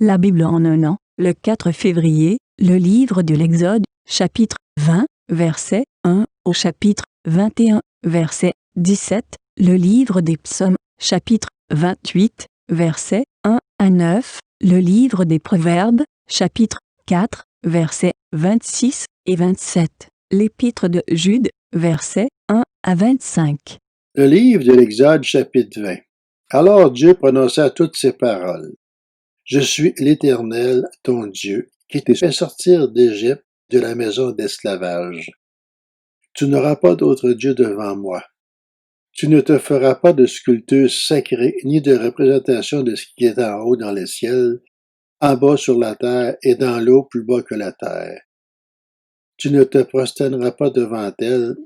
La Bible en un an, le 4 février, le livre de l'Exode, chapitre 20, verset 1 au chapitre 21, verset 17, le livre des Psaumes, chapitre 28, versets 1 à 9, le livre des Proverbes, chapitre 4, versets 26 et 27, l'épître de Jude, versets 1 à 25. Le livre de l'Exode, chapitre 20. Alors Dieu prononça toutes ces paroles. Je suis l'Éternel, ton Dieu, qui t'ai fait sortir d'Égypte, de la maison d'esclavage. Tu n'auras pas d'autre Dieu devant moi. Tu ne te feras pas de sculpture sacrée, ni de représentation de ce qui est en haut dans les ciels, en bas sur la terre et dans l'eau plus bas que la terre. Tu ne te prosterneras pas devant elles,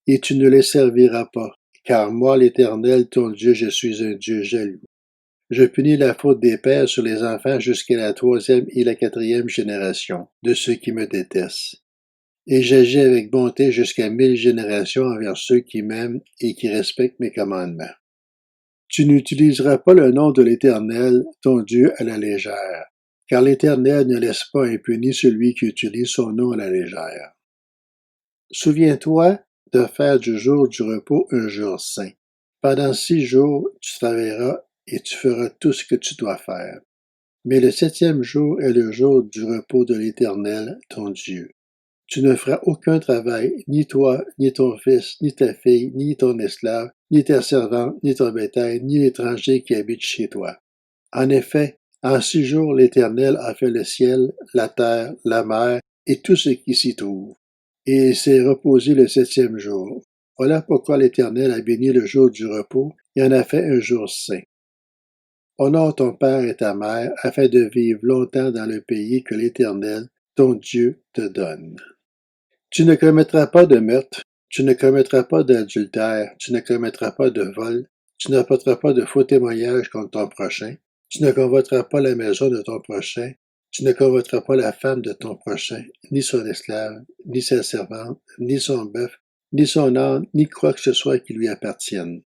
et tu ne les serviras pas, car moi, l'Éternel, ton Dieu, je suis un Dieu jaloux. Je punis la faute des pères sur les enfants jusqu'à la 3e et la 4e génération de ceux qui me détestent. Et j'agis avec bonté jusqu'à 1000 générations envers ceux qui m'aiment et qui respectent mes commandements. Tu n'utiliseras pas le nom de l'Éternel, ton Dieu, à la légère, car l'Éternel ne laisse pas impuni celui qui utilise son nom à la légère. Souviens-toi de faire du jour du repos un jour saint. Pendant 6 jours, tu travailleras et tu feras tout ce que tu dois faire. Mais le 7e jour est le jour du repos de l'Éternel, ton Dieu. Tu ne feras aucun travail, ni toi, ni ton fils, ni ta fille, ni ton esclave, ni ta servante, ni ton bétail, ni l'étranger qui habite chez toi. En effet, en 6 jours, l'Éternel a fait le ciel, la terre, la mer et tout ce qui s'y trouve. Et il s'est reposé le 7e jour. Voilà pourquoi l'Éternel a béni le jour du repos et en a fait un jour saint. Honore ton père et ta mère afin de vivre longtemps dans le pays que l'Éternel, ton Dieu, te donne. Tu ne commettras pas de meurtre, tu ne commettras pas d'adultère, tu ne commettras pas de vol, tu n'apporteras pas de faux témoignages contre ton prochain, tu ne convoiteras pas la maison de ton prochain, tu ne convoiteras pas la femme de ton prochain, ni son esclave, ni sa servante, ni son bœuf, ni son âne, ni quoi que ce soit qui lui appartienne.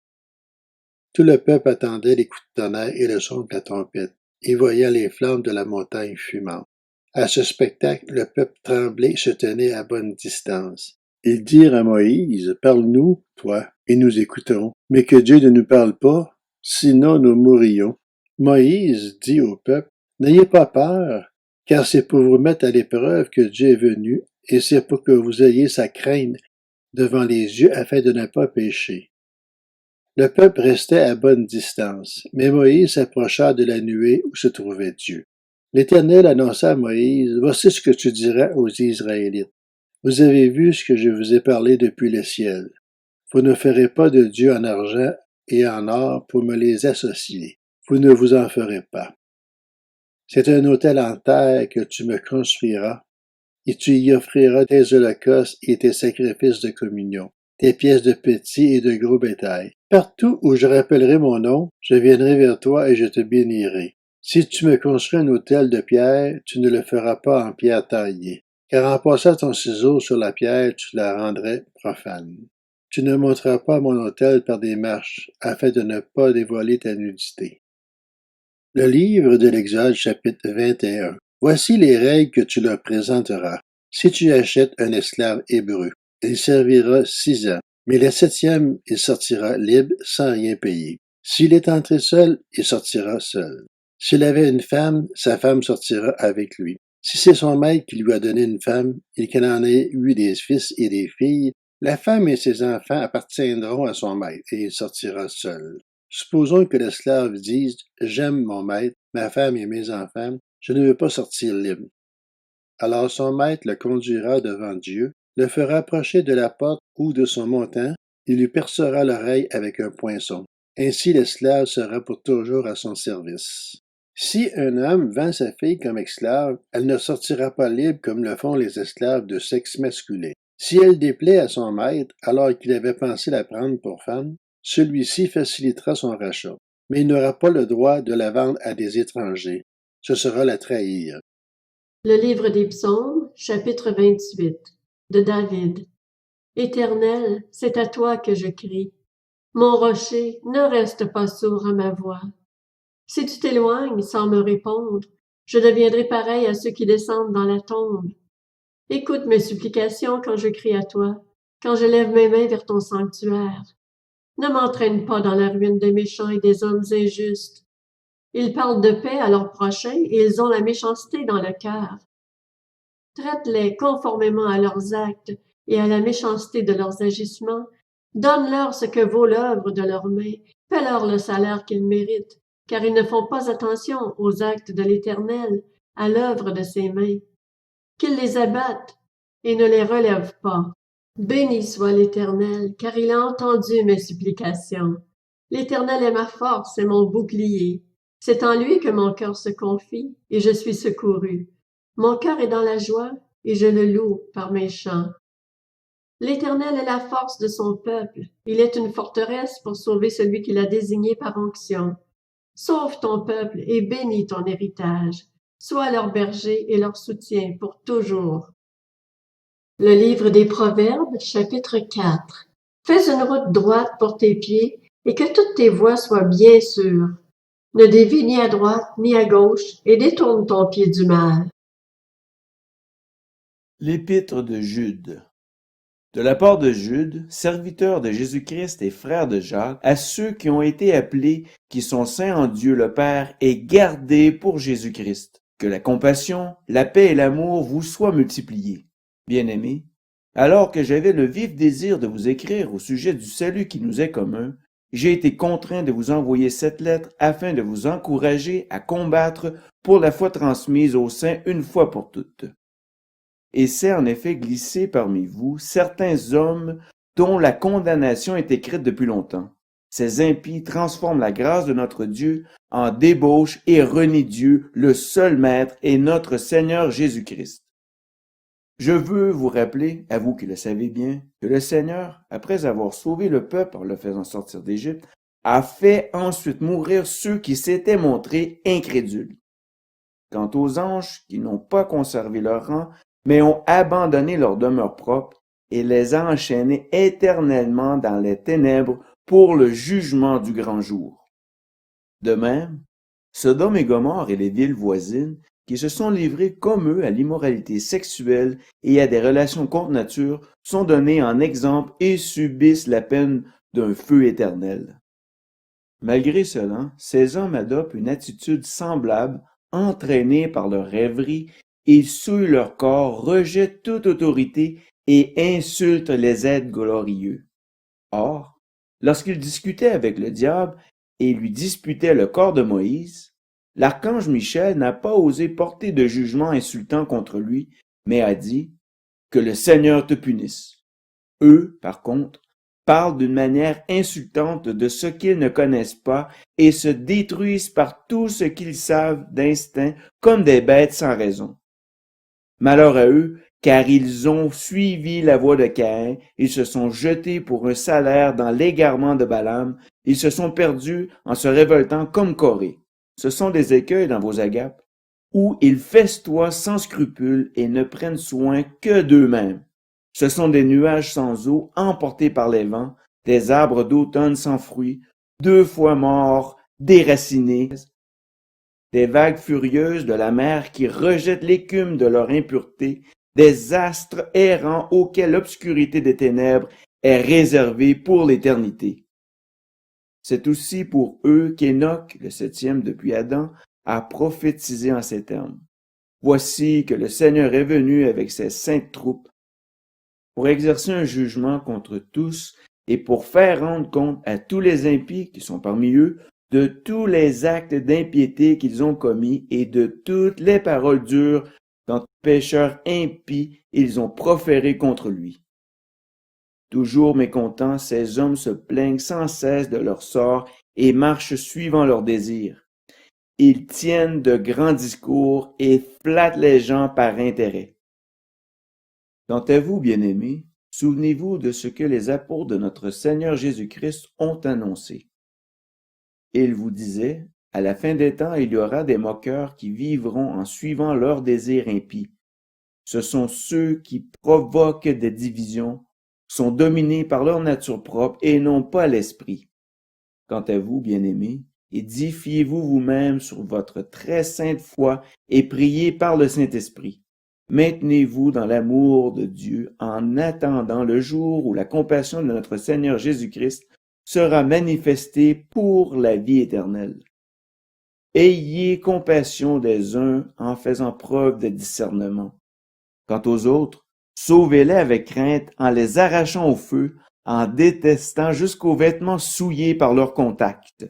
Tout le peuple attendait les coups de tonnerre et le son de la trompette, et voyait les flammes de la montagne fumante. À ce spectacle, le peuple tremblait et se tenait à bonne distance. Ils dirent à Moïse, « Parle-nous, toi, et nous écouterons, mais que Dieu ne nous parle pas, sinon nous mourrions. » Moïse dit au peuple, « N'ayez pas peur, car c'est pour vous mettre à l'épreuve que Dieu est venu, et c'est pour que vous ayez sa crainte devant les yeux afin de ne pas pécher. » Le peuple restait à bonne distance, mais Moïse s'approcha de la nuée où se trouvait Dieu. L'Éternel annonça à Moïse, « Voici ce que tu diras aux Israélites. Vous avez vu ce que je vous ai parlé depuis le ciel. Vous ne ferez pas de dieux en argent et en or pour me les associer. Vous ne vous en ferez pas. C'est un autel en terre que tu me construiras, et tu y offriras tes holocaustes et tes sacrifices de communion, tes pièces de petit et de gros bétail. Partout où je rappellerai mon nom, je viendrai vers toi et je te bénirai. Si tu me construis un autel de pierre, tu ne le feras pas en pierre taillée, car en passant ton ciseau sur la pierre, tu la rendrais profane. Tu ne monteras pas mon autel par des marches, afin de ne pas dévoiler ta nudité. » Le livre de l'Exode, chapitre 21. Voici les règles que tu leur présenteras. Si tu achètes un esclave hébreu, il servira 6 ans, mais le 7e, il sortira libre sans rien payer. S'il est entré seul, il sortira seul. S'il avait une femme, sa femme sortira avec lui. Si c'est son maître qui lui a donné une femme et qu'il en ait eu des fils et des filles, la femme et ses enfants appartiendront à son maître et il sortira seul. Supposons que l'esclave dise « J'aime mon maître, ma femme et mes enfants, je ne veux pas sortir libre. » Alors son maître le conduira devant Dieu, le fera approcher de la porte ou de son montant, et lui percera l'oreille avec un poinçon. Ainsi l'esclave sera pour toujours à son service. Si un homme vend sa fille comme esclave, elle ne sortira pas libre comme le font les esclaves de sexe masculin. Si elle déplaît à son maître alors qu'il avait pensé la prendre pour femme, celui-ci facilitera son rachat, mais il n'aura pas le droit de la vendre à des étrangers. Ce sera la trahir. Le livre des Psaumes, chapitre 28, de David. Éternel, c'est à toi que je crie. Mon rocher, ne reste pas sourd à ma voix. Si tu t'éloignes sans me répondre, Je deviendrai pareil à ceux qui descendent dans la tombe. Écoute mes supplications quand je crie à toi, quand je lève mes mains vers ton sanctuaire. Ne m'entraîne pas dans la ruine des méchants et des hommes injustes. Ils parlent de paix à leurs prochains et ils ont la méchanceté dans le cœur. Traite-les conformément à leurs actes et à la méchanceté de leurs agissements. Donne-leur ce que vaut l'œuvre de leurs mains. Paie-leur le salaire qu'ils méritent, car ils ne font pas attention aux actes de l'Éternel, à l'œuvre de ses mains. Qu'il les abatte et ne les relève pas. Béni soit l'Éternel, car il a entendu mes supplications. L'Éternel est ma force et mon bouclier. C'est en lui que mon cœur se confie, et je suis secouru. Mon cœur est dans la joie, et je le loue par mes chants. L'Éternel est la force de son peuple. Il est une forteresse pour sauver celui qu'il a désigné par onction. Sauve ton peuple et bénis ton héritage. Sois leur berger et leur soutien pour toujours. Le livre des Proverbes, chapitre 4. Fais une route droite pour tes pieds et que toutes tes voies soient bien sûres. Ne dévie ni à droite ni à gauche et détourne ton pied du mal. L'Épître de Jude. De la part de Jude, serviteur de Jésus-Christ et frère de Jacques, à ceux qui ont été appelés, qui sont saints en Dieu le Père et gardés pour Jésus-Christ. Que la compassion, la paix et l'amour vous soient multipliés. Bien-aimés, alors que j'avais le vif désir de vous écrire au sujet du salut qui nous est commun, j'ai été contraint de vous envoyer cette lettre afin de vous encourager à combattre pour la foi transmise aux saints une fois pour toutes. Et c'est en effet glissé parmi vous certains hommes dont la condamnation est écrite depuis longtemps. Ces impies transforment la grâce de notre Dieu en débauche et renient Dieu, le seul Maître et notre Seigneur Jésus-Christ. Je veux vous rappeler, à vous qui le savez bien, que le Seigneur, après avoir sauvé le peuple en le faisant sortir d'Égypte, a fait ensuite mourir ceux qui s'étaient montrés incrédules. Quant aux anges qui n'ont pas conservé leur rang, mais ont abandonné leur demeure propre et les a enchaînés éternellement dans les ténèbres pour le jugement du grand jour. De même, Sodome et Gomorrhe et les villes voisines, qui se sont livrés comme eux à l'immoralité sexuelle et à des relations contre nature, sont donnés en exemple et subissent la peine d'un feu éternel. Malgré cela, ces hommes adoptent une attitude semblable, entraînés par leur rêverie, ils souillent leur corps, rejettent toute autorité et insultent les êtres glorieux. Or, lorsqu'ils discutaient avec le diable et lui disputaient le corps de Moïse, l'archange Michel n'a pas osé porter de jugement insultant contre lui, mais a dit « Que le Seigneur te punisse ». Eux, par contre, parlent d'une manière insultante de ce qu'ils ne connaissent pas et se détruisent par tout ce qu'ils savent d'instinct comme des bêtes sans raison. Malheur à eux, car ils ont suivi la voie de Caïn, ils se sont jetés pour un salaire dans l'égarement de Balaam, ils se sont perdus en se révoltant comme Corée. Ce sont des écueils dans vos agapes, où ils festoient sans scrupule et ne prennent soin que d'eux-mêmes. Ce sont des nuages sans eau emportés par les vents, des arbres d'automne sans fruits, 2 fois morts, déracinés, des vagues furieuses de la mer qui rejettent l'écume de leur impureté, des astres errants auxquels l'obscurité des ténèbres est réservée pour l'éternité. C'est aussi pour eux qu'Enoch, le 7e depuis Adam, a prophétisé en ces termes. Voici que le Seigneur est venu avec ses saintes troupes pour exercer un jugement contre tous et pour faire rendre compte à tous les impies qui sont parmi eux de tous les actes d'impiété qu'ils ont commis et de toutes les paroles dures qu'en pécheurs impies ils ont proférées contre lui. Toujours mécontents, ces hommes se plaignent sans cesse de leur sort et marchent suivant leurs désirs. Ils tiennent de grands discours et flattent les gens par intérêt. Quant à vous, bien-aimés, souvenez-vous de ce que les apôtres de notre Seigneur Jésus-Christ ont annoncé. Ils vous disaient, à la fin des temps, il y aura des moqueurs qui vivront en suivant leurs désirs impies. Ce sont ceux qui provoquent des divisions, sont dominés par leur nature propre et n'ont pas l'esprit. Quant à vous, bien-aimés, Édifiez-vous vous-même sur votre très sainte foi et priez par le Saint-Esprit. Maintenez-vous dans l'amour de Dieu en attendant le jour où la compassion de notre Seigneur Jésus-Christ sera manifestée pour la vie éternelle. Ayez compassion des uns en faisant preuve de discernement. Quant aux autres, sauvez-les avec crainte en les arrachant au feu, en détestant jusqu'aux vêtements souillés par leur contact.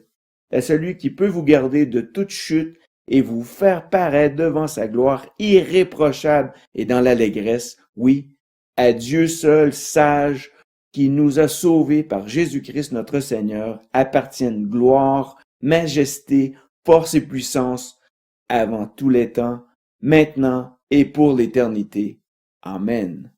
À celui qui peut vous garder de toute chute et vous faire paraître devant sa gloire irréprochable et dans l'allégresse, oui, à Dieu seul sage, qui nous a sauvés par Jésus-Christ notre Seigneur, appartiennent gloire, majesté, force et puissance, avant tous les temps, maintenant et pour l'éternité. Amen.